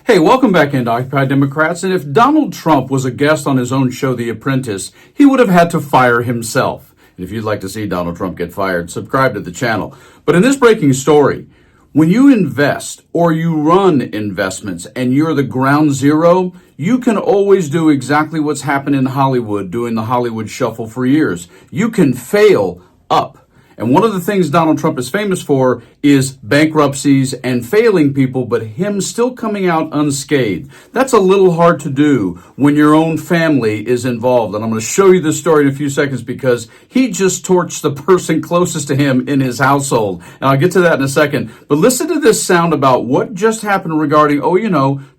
Hey, welcome back into Occupy Democrats. And if Donald Trump was a guest on his own show, The Apprentice, he would have had to fire himself. And if you'd like to see Donald Trump get fired, subscribe to the channel. But in this breaking story, when you invest or you run investments and you're the ground zero, you can always do exactly what's happened in Hollywood, doing the Hollywood shuffle for years. You can fail up. And one of the things Donald Trump is famous for is bankruptcies and failing people, but him still coming out unscathed. That's a little hard to do when your own family is involved. And I'm going to show you this story in a few seconds because he just torched the person closest to him in his household. And I'll get to that in a second. But listen to this sound about what just happened regarding,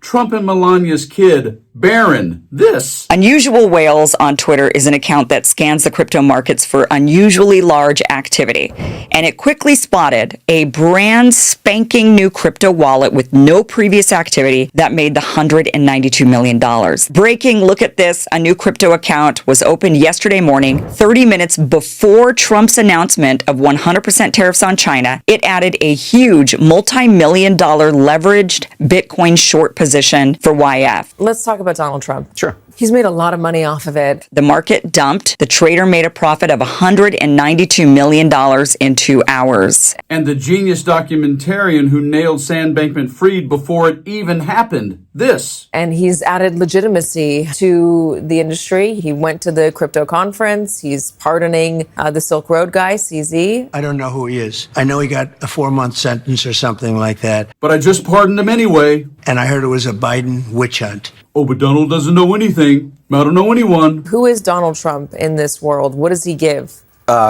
Trump and Melania's kid, Barron. This. Unusual Whales on Twitter is an account that scans the crypto markets for unusually large activity. And it quickly spotted a brand spanking new crypto wallet with no previous activity that made the $192 million. Breaking, look at this. A new crypto account was opened yesterday morning, 30 minutes before Trump's announcement of 100% tariffs on China. It added a huge multi-million-dollar leveraged Bitcoin short position for YF. Let's talk about Donald Trump. Sure. He's made a lot of money off of it. The market dumped. The trader made a profit of $192 million in 2 hours. And the genius documentarian who nailed Sam Bankman-Fried before it even happened. This. And he's added legitimacy to the industry. He went to the crypto conference. He's pardoning the Silk Road guy, CZ. I don't know who he is. I know he got a 4-month sentence or something like that. But I just pardoned him anyway. And I heard it was a Biden witch hunt. Oh, but Donald doesn't know anything. I don't know anyone. Who is Donald Trump in this world? What does he give?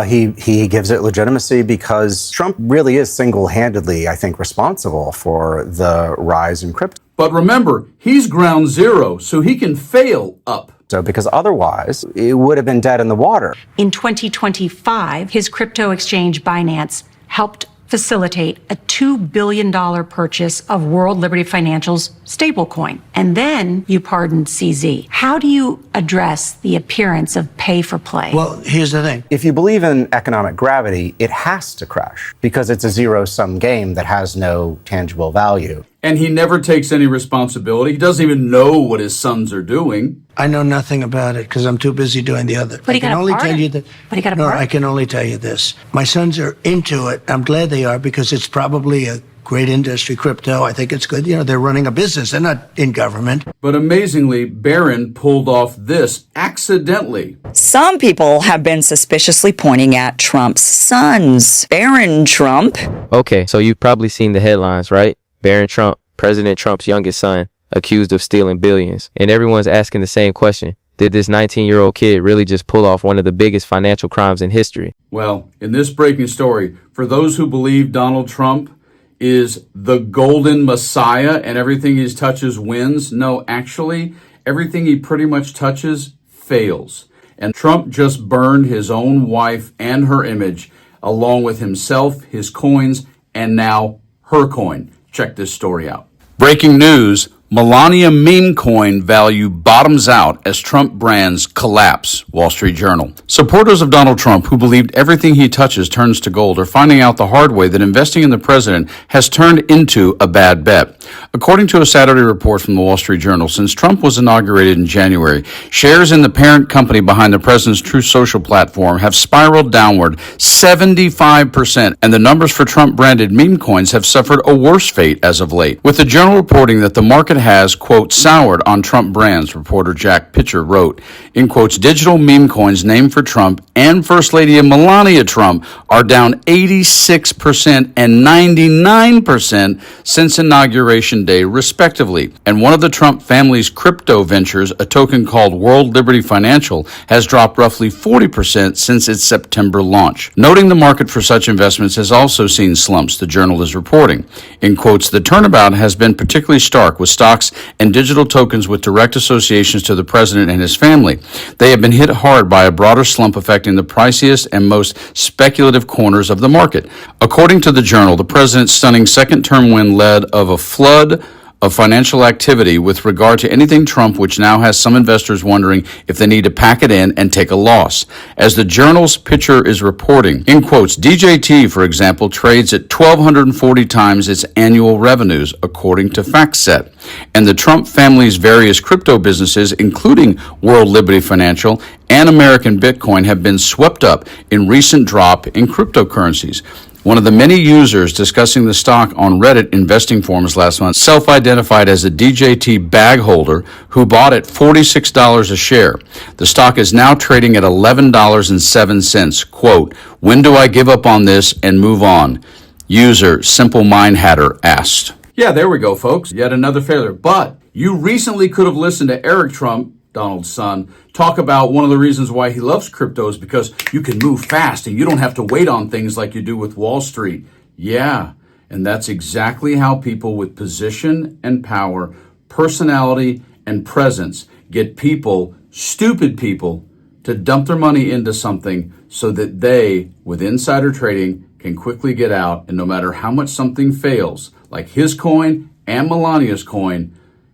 He gives it legitimacy because Trump really is single-handedly, I think, responsible for the rise in crypto. But remember, he's ground zero, so he can fail up. So because otherwise, it would have been dead in the water. In 2025, his crypto exchange Binance helped facilitate a $2 billion purchase of World Liberty Financial's stablecoin. And then you pardoned CZ. How do you address the appearance of pay for play? Well, here's the thing. If you believe in economic gravity, it has to crash because it's a zero-sum game that has no tangible value. And he never takes any responsibility. He doesn't even know what his sons are doing. I know nothing about it because I'm too busy doing the other. But he got a pardon. But he got a No, pardon. I can only tell you this. My sons are into it. I'm glad they are because it's probably a great industry, crypto. I think it's good. They're running a business. They're not in government. But amazingly, Barron pulled off this accidentally. Some people have been suspiciously pointing at Trump's sons. Barron Trump. Okay, so you've probably seen the headlines, right? Barron Trump, President Trump's youngest son, accused of stealing billions. And everyone's asking the same question. Did this 19-year-old kid really just pull off one of the biggest financial crimes in history? Well, in this breaking story, for those who believe Donald Trump is the golden messiah and everything he touches wins, no, actually, everything he pretty much touches fails. And Trump just burned his own wife and her image, along with himself, his coins, and now her coin. Check this story out. Breaking news. Melania meme coin value bottoms out as Trump brands collapse, Wall Street Journal. Supporters of Donald Trump, who believed everything he touches turns to gold, are finding out the hard way that investing in the president has turned into a bad bet. According to a Saturday report from the Wall Street Journal, since Trump was inaugurated in January, shares in the parent company behind the president's Truth Social platform have spiraled downward 75%, and the numbers for Trump-branded meme coins have suffered a worse fate as of late, with the Journal reporting that the market has, quote, soured on Trump brands, reporter Jack Pitcher wrote. In quotes, digital meme coins named for Trump and First Lady Melania Trump are down 86% and 99% since Inauguration Day, respectively. And one of the Trump family's crypto ventures, a token called World Liberty Financial, has dropped roughly 40% since its September launch. Noting the market for such investments has also seen slumps, the Journal is reporting. In quotes, the turnabout has been particularly stark with stocks and digital tokens with direct associations to the president and his family. They have been hit hard by a broader slump affecting the priciest and most speculative corners of the market. According to the Journal, the president's stunning second-term win led of a flood of financial activity with regard to anything Trump, which now has some investors wondering if they need to pack it in and take a loss. As the Journal's picture is reporting, in quotes, DJT, for example, trades at 1,240 times its annual revenues, according to FactSet. And the Trump family's various crypto businesses, including World Liberty Financial and American Bitcoin, have been swept up in recent drop in cryptocurrencies. One of the many users discussing the stock on Reddit investing forums last month self-identified as a DJT bag holder who bought at $46 a share. The stock is now trading at $11.07. Quote, "When do I give up on this and move on?" User Simple Mind Hatter asked. Yeah, there we go, folks. Yet another failure. But you recently could have listened to Eric Trump, Donald's son, talk about one of the reasons why he loves crypto is because you can move fast and you don't have to wait on things like you do with Wall Street. Yeah, and that's exactly how people with position and power, personality and presence get people, stupid people, to dump their money into something so that they, with insider trading, can quickly get out. And no matter how much something fails, like his coin and Melania's coin,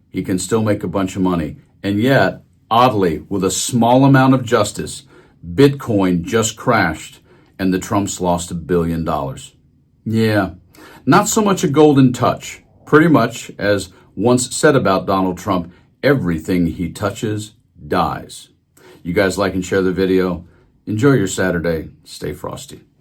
he can still make a bunch of money. And yet, oddly, with a small amount of justice, Bitcoin just crashed and the Trumps lost $1 billion. Yeah, not so much a golden touch. Pretty much, as once said about Donald Trump, everything he touches dies. You guys like and share the video. Enjoy your Saturday. Stay frosty.